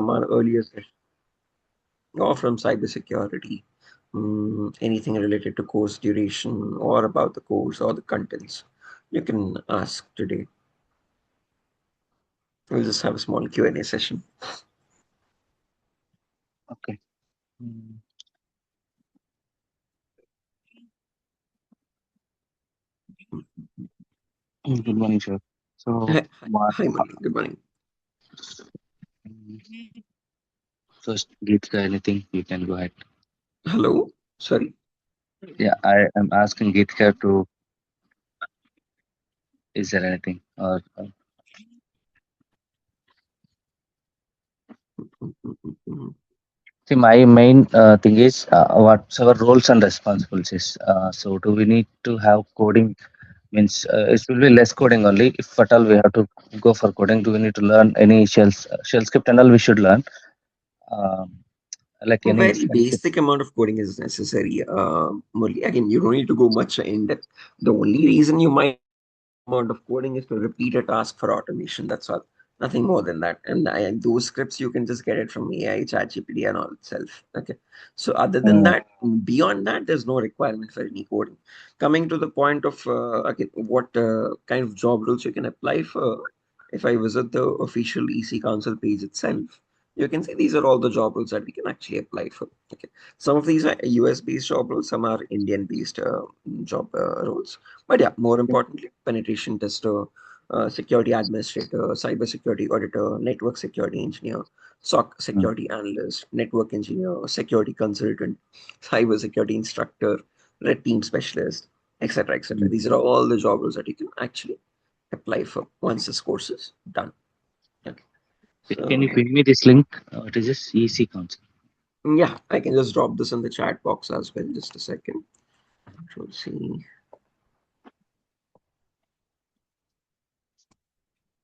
from our earlier session or from cybersecurity, anything related to course duration or about the course or the contents, you can ask today. We'll just have a small Q&A session. Okay. Mm. Good morning, sir. So, Hi, hi, Mani. Good morning. first, Geetika, anything, you can go ahead. Hello. Sorry. Yeah, I am asking Geetika to, is there anything? Or see, my main thing is what's our roles and responsibilities. So, do we need to have coding? Means it will be less coding only. If at all we have to go for coding, do we need to learn any shell script and all we should learn? Um, like A any very shell script. basic amount of coding is necessary, Murli. Again, you don't need to go much in depth. The only reason you might amount of coding is to repeat a task for automation. That's all. Nothing more than that. And those scripts you can just get it from AI, ChatGPT, and all itself. Okay. So other than Mm, that, beyond that, there's no requirement for any coding. Coming to the point of again, what kind of job roles you can apply for. If I visit the official EC Council page itself, you can see these are all the job roles that we can actually apply for. Okay. Some of these are US based job roles, some are Indian based job roles. But yeah, more importantly, penetration tester, security administrator, cyber security auditor, network security engineer, SOC mm, security analyst, network engineer, security consultant, cyber security instructor, red team specialist, etc. etc. mm. These are all the job roles that you can actually apply for once this course is done. Okay. Can you So ping me this link? It is just EC Council. yeah, I can just drop this in the chat box as well. Just a second. So see.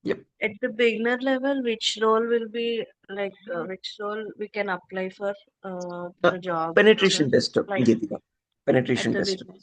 Yep. At the beginner level, which role will be like which role we can apply for Uh, the job, sir? penetration tester, Like Geetika. at Penetration the tester. beginner.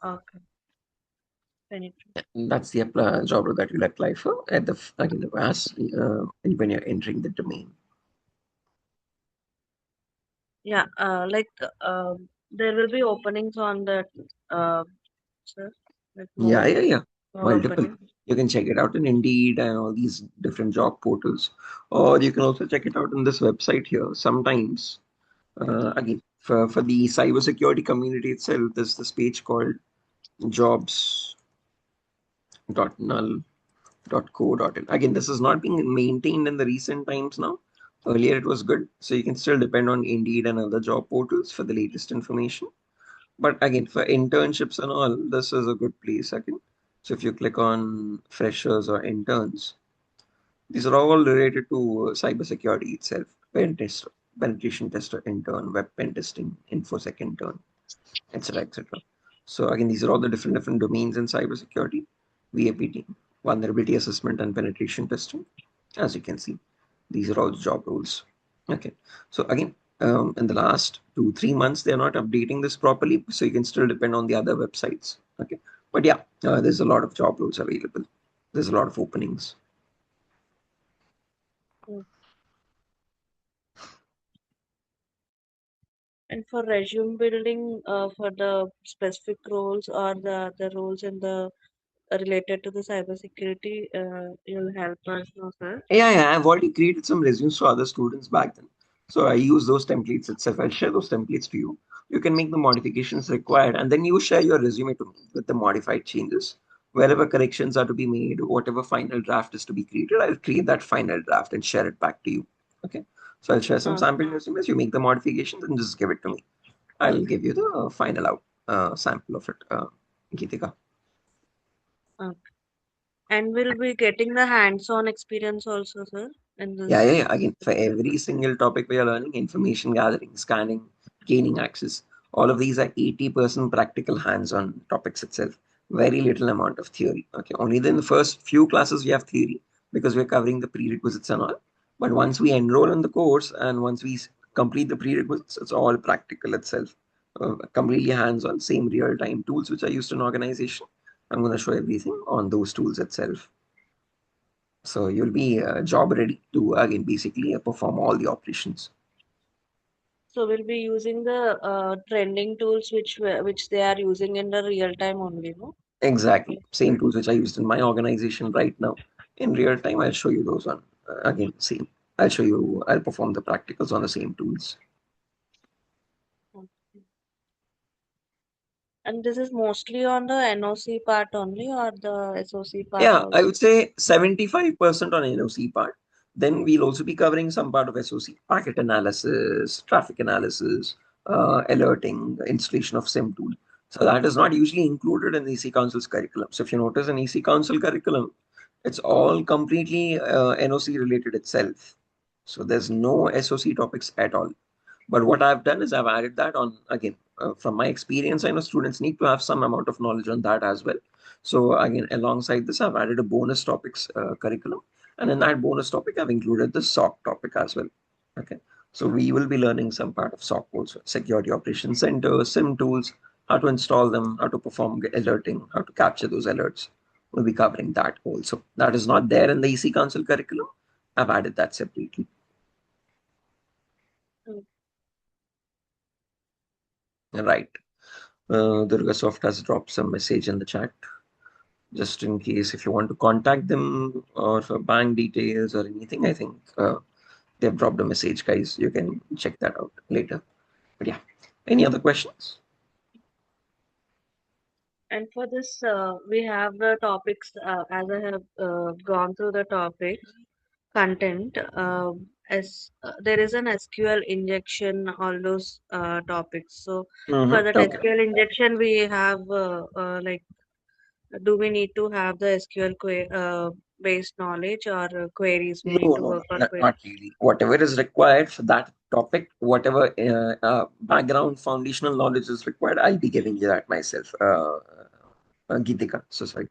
Okay, penetration. That's the job role that you'll apply for at the again as when you're entering the domain. Yeah, there will be openings on that, uh, sir. Like Yeah, more, yeah, yeah. more Multiple. openings. You can check it out in Indeed and all these different job portals, or you can also check it out in this website here. Sometimes, again, for the cybersecurity community itself, there's this page called jobs.null.co.in. Again, this is not being maintained in the recent times now. Earlier it was good, so you can still depend on Indeed and other job portals for the latest information. But again, for internships and all, this is a good place again. So if you click on freshers or interns, these are all related to cybersecurity itself. Pen tester, penetration tester intern, web pen testing, infosec intern, etc. etc. So again, these are all the different domains in cybersecurity. VAPT, vulnerability assessment and penetration testing. As you can see, these are all job roles. Okay. So again, in the last 2 3 months, they're not updating this properly, so you can still depend on the other websites. Okay. But yeah, there's a lot of job roles available. There's a lot of openings. Mm. And for resume building, for the specific roles or the roles in the related to the cybersecurity, you'll help us, no, sir? Yeah, yeah, I've already created some resumes for other students back then. So I use those templates itself. I'll share those templates to you. You can make the modifications required, and then you share your resume to me with the modified changes. Wherever corrections are to be made, whatever final draft is to be created, I'll create that final draft and share it back to you. Okay. So I'll share some sample resumes. You make the modifications and just give it to me. I'll give you the final out sample of it, Geetika. Okay. And we'll be getting the hands-on experience also, sir, in Yeah, yeah, yeah. this Again, for particular every single topic we are learning, information gathering, scanning, gaining access, all of these are 80% practical hands-on topics itself. Very little amount of theory. Okay. Only then the first few classes we have theory because we're covering the prerequisites and all. But once we enroll in the course and once we complete the prerequisites, it's all practical itself. Completely hands-on, same real-time tools which are used in organization. I'm going to show everything on those tools itself. So you'll be job ready to again basically perform all the operations. So we'll be using the trending tools which they are using in the real time only, no? Exactly. Same tools which I used in my organization right now. In real time, I'll show you those on again, same. I'll show you, I'll perform the practicals on the same tools. Okay. And this is mostly on the NOC part only or the SOC part Yeah, I also? would say 75% on NOC part. Then we'll also be covering some part of SOC, packet analysis, traffic analysis, alerting, installation of SIM tool. So that is not usually included in the EC Council's curriculum. So if you notice in EC Council curriculum, it's all completely NOC related itself. So there's no SOC topics at all. But what I've done is I've added that on again. From my experience, I know students need to have some amount of knowledge on that as well. So again, alongside this, I've added a bonus topics curriculum, and in that bonus topic, I've included the SOC topic as well. Okay, so we will be learning some part of SOC also, Security Operations Center, SIM tools, how to install them, how to perform alerting, how to capture those alerts. We'll be covering that also. That is not there in the EC Council curriculum. I've added that separately. Mm. Right. DurgaSoft has dropped some message in the chat, just in case if you want to contact them or for bank details or anything. I think they've dropped a message, guys. You can check that out later. But yeah, any other questions? And for this, we have the topics as I have gone through the topics content. As there is an SQL injection, all those topics. So for that Okay. SQL injection, we have like, do we need to have the SQL based knowledge or queries? We No, need to no, work no, on not queries. really. Whatever is required for that topic, whatever background foundational knowledge is required, I'll be giving you that myself, Geetika. So sorry.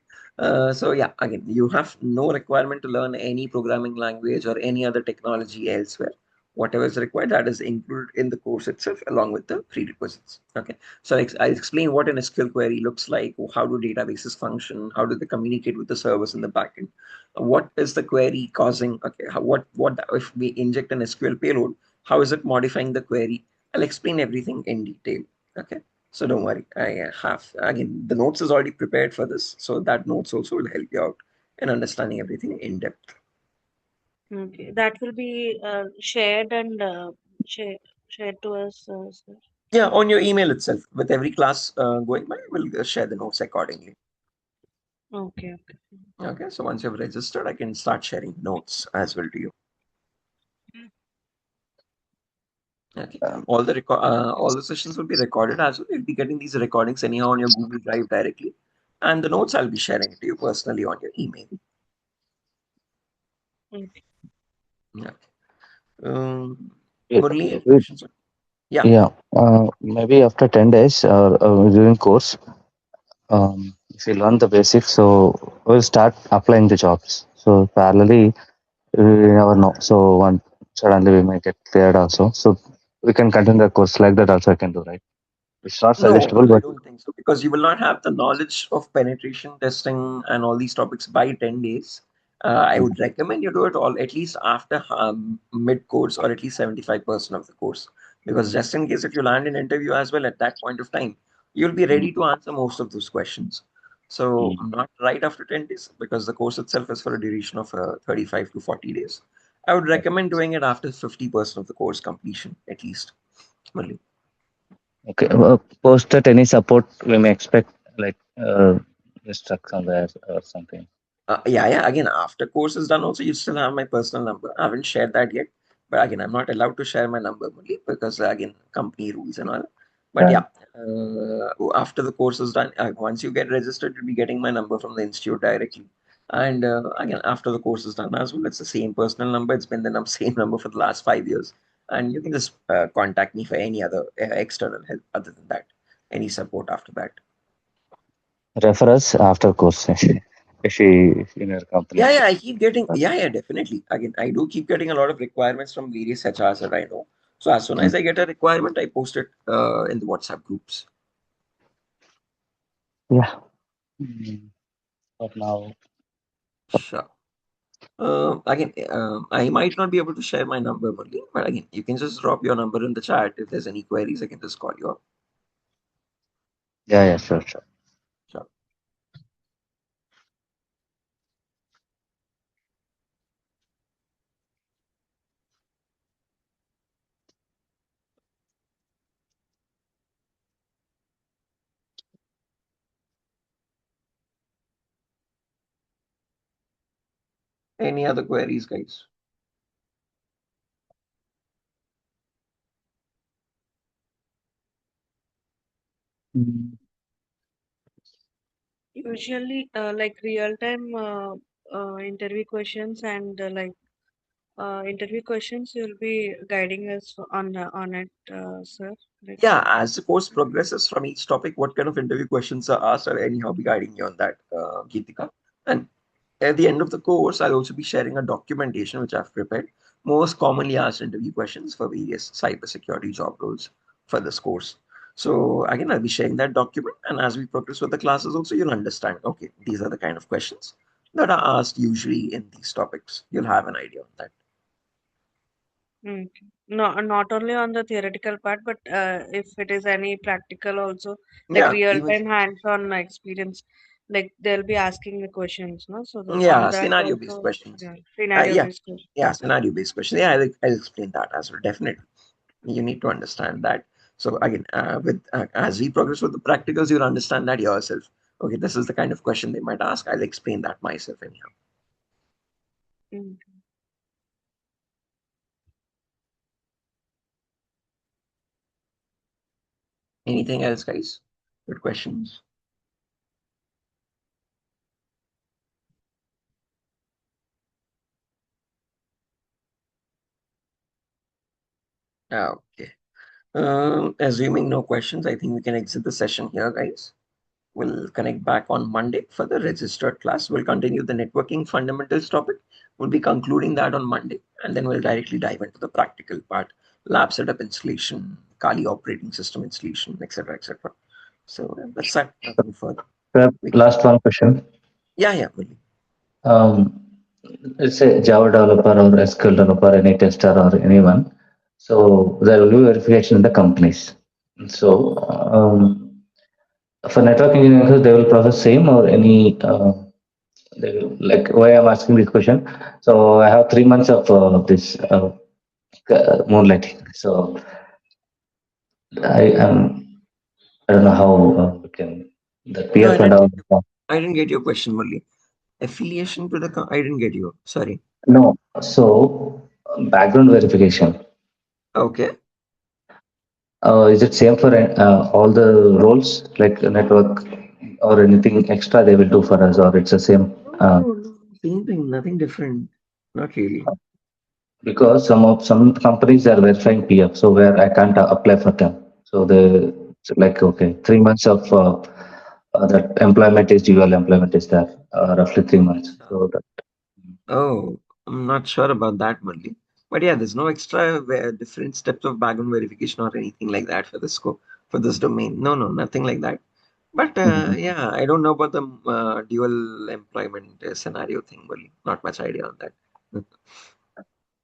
So yeah, again, you have no requirement to learn any programming language or any other technology elsewhere. Whatever is required, that is included in the course itself, along with the prerequisites. Okay. So I'll explain what an SQL query looks like, how do databases function, how do they communicate with the servers in the backend, what is the query causing, okay, what if we inject an SQL payload, how is it modifying the query. I'll explain everything in detail. Okay, so don't worry, I have again the notes is already prepared for this, so that notes also will help you out in understanding everything in depth. Okay, that will be shared and shared to us, sir. Yeah, on your email itself with every class going by, we'll share the notes accordingly. Okay, okay. Okay, so once you've registered, I can start sharing notes as well to you. Okay. Um, All the sessions will be recorded as well. You'll be getting these recordings anyhow on your Google Drive directly, and the notes I'll be sharing it to you personally on your email. Okay. Yeah. Um, yeah, Murli, any we- questions? Yeah. yeah, maybe after 10 days or during course, if we learn the basics, so we'll start applying the jobs. So parallelly, we never know. So one suddenly we may get cleared also. So we can continue the course like that also I can do, right? It's not No, suggestible, I but don't think so because you will not have the knowledge of penetration testing and all these topics by 10 days. I would recommend you do it all at least after mid course or at least 75% of the course, because just in case if you land an interview as well at that point of time, you'll be mm, ready to answer most of those questions. So, mm, not right after 10 days because the course itself is for a duration of 35 to 40 days. I would recommend doing it after 50% of the course completion at least. Only. okay. Post that any support we may expect, like stuck somewhere or something. Yeah, yeah. Again, after course is done, also you still have my personal number. I haven't shared that yet, but again, I'm not allowed to share my number only because again, company rules and all. But yeah, after the course is done, once you get registered, you'll be getting my number from the institute directly. And again, after the course is done as well, it's the same personal number. It's been the same number for the last 5 years, and you can just contact me for any other external help other than that, any support after that. Refer us after course if she in your company. Yeah, yeah, I keep getting, yeah, yeah, definitely. Again, I do keep getting a lot of requirements from various HRs that I know. So as soon Mm, as I get a requirement, I post it in the WhatsApp groups. yeah. Mm, but now, Sure. Again, I might not be able to share my number only, but again, you can just drop your number in the chat. If there's any queries, I can just call you up. Yeah, sure, sure. Sure. Any other queries, guys? Mm. Usually, like real-time interview questions and interview questions, you'll be guiding us on it, sir. Like, Yeah, as the course progresses from each topic, what kind of interview questions are asked, or anyhow be guiding you on that, Geetika. And at the end of the course, I'll also be sharing a documentation which I've prepared, most commonly asked interview questions for various cybersecurity job roles for this course. So again, I'll be sharing that document, and as we progress with the classes, also you'll understand. Okay, these are the kind of questions that are asked usually in these topics. You'll have an idea on that. mm, no, not only on the theoretical part, but if it is any practical also, like Yeah, even real-time hands-on experience, like they'll be asking the questions, no? So on yeah, that scenario-based also, questions. yeah, Yeah, scenario-based question. yeah, scenario-based questions. Yeah, I'll explain that as well. Definitely, you need to understand that. So again, with as we progress with the practicals, you'll understand that yourself. Okay, this is the kind of question they might ask. I'll explain that myself anyhow. Mm. Anything else, guys? Good questions. Okay. Assuming no questions, I think we can exit the session here, guys. We'll connect back on Monday for the registered class. We'll continue the networking fundamentals topic. We'll be concluding that on Monday, and then we'll directly dive into the practical part, lab setup installation, Kali operating system installation, etc., etc. So that's that. Nothing further. We can, Last one question. yeah, really. Um, let's say Java developer or SQL developer, any tester or anyone. So there will be verification in the companies. So for network engineers, they will process same or any. They will, like why I'm asking this question. So I have 3 months of this moonlighting. So I don't know how we can the No, I PF and didn't all. get you. I didn't get your question, Murli. Affiliation to the. I didn't get you. Sorry. No, so background verification. Okay. Is it same for all the roles like network or anything extra they will do for us, or it's the same? No, same thing. Nothing different. Not really. Because some companies are verifying PF, so where I can't apply for them. So they it's like okay, 3 months of that employment is dual employment is there, roughly 3 months. So that, Oh, I'm not sure about that, Murli. But yeah, there's no extra different steps of background verification or anything like that for this scope for this domain. No, no, nothing like that. But Mhm. yeah, I don't know about the dual employment scenario thing, Murli. Not much idea on that.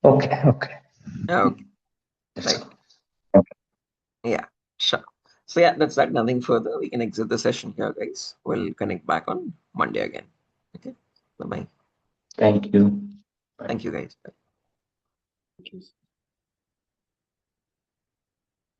Okay, okay. Yeah, okay, That's right. all. Okay. Yeah, sure. So yeah, that's that. Nothing further. We can exit the session here, guys. We'll connect back on Monday again. Okay. Bye bye. Thank you. Bye. Thank you, guys. Bye. Thank you.